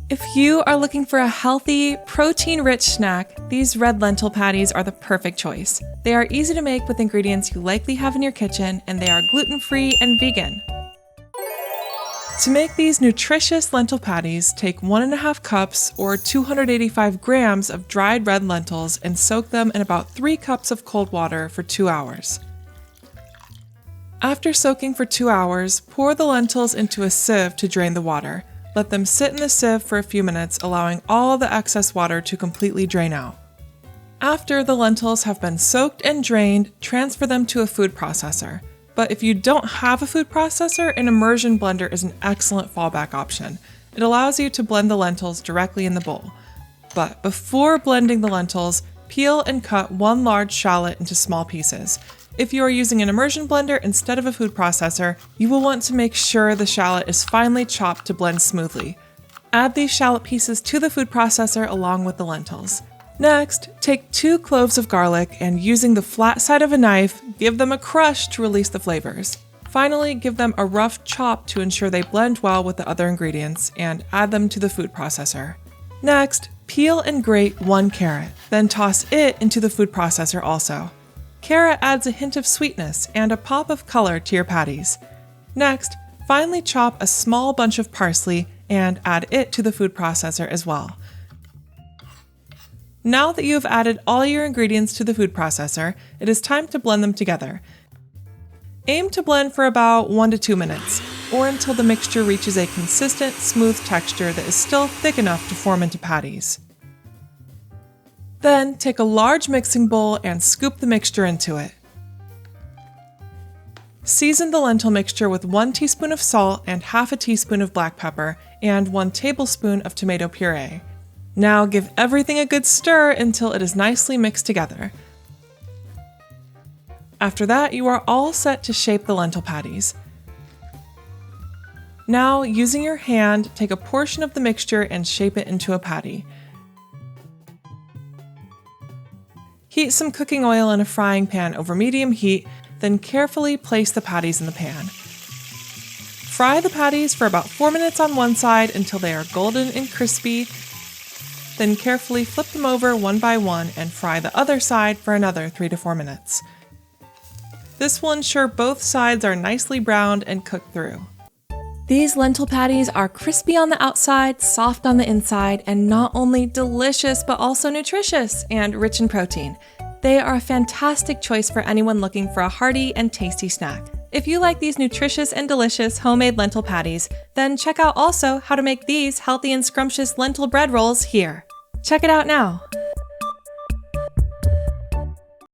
If you are looking for a healthy, protein-rich snack, these red lentil patties are the perfect choice. They are easy to make with ingredients you likely have in your kitchen, and they are gluten-free and vegan. To make these nutritious lentil patties, take 1.5 cups or 285 grams of dried red lentils and soak them in about 3 cups of cold water for 2 hours. After soaking for 2 hours, pour the lentils into a sieve to drain the water. Let them sit in the sieve for a few minutes, allowing all the excess water to completely drain out. After the lentils have been soaked and drained, transfer them to a food processor. But if you don't have a food processor, an immersion blender is an excellent fallback option. It allows you to blend the lentils directly in the bowl. But before blending the lentils, peel and cut 1 large shallot into small pieces. If you are using an immersion blender instead of a food processor, you will want to make sure the shallot is finely chopped to blend smoothly. Add these shallot pieces to the food processor along with the lentils. Next, take 2 cloves of garlic and using the flat side of a knife, give them a crush to release the flavors. Finally, give them a rough chop to ensure they blend well with the other ingredients and add them to the food processor. Next, peel and grate 1 carrot, then toss it into the food processor also. Carrot adds a hint of sweetness and a pop of color to your patties. Next, finely chop a small bunch of parsley and add it to the food processor as well. Now that you have added all your ingredients to the food processor, it is time to blend them together. Aim to blend for about 1 to 2 minutes, or until the mixture reaches a consistent, smooth texture that is still thick enough to form into patties. Then take a large mixing bowl and scoop the mixture into it. Season the lentil mixture with 1 teaspoon of salt and half a teaspoon of black pepper and 1 tablespoon of tomato puree. Now give everything a good stir until it is nicely mixed together. After that, you are all set to shape the lentil patties. Now, using your hand, take a portion of the mixture and shape it into a patty. Heat some cooking oil in a frying pan over medium heat, then carefully place the patties in the pan. Fry the patties for about 4 minutes on one side until they are golden and crispy. Then carefully flip them over one by one and fry the other side for another 3 to 4 minutes. This will ensure both sides are nicely browned and cooked through. These lentil patties are crispy on the outside, soft on the inside, and not only delicious but also nutritious and rich in protein. They are a fantastic choice for anyone looking for a hearty and tasty snack. If you like these nutritious and delicious homemade lentil patties, then check out also how to make these healthy and scrumptious lentil bread rolls here. Check it out now!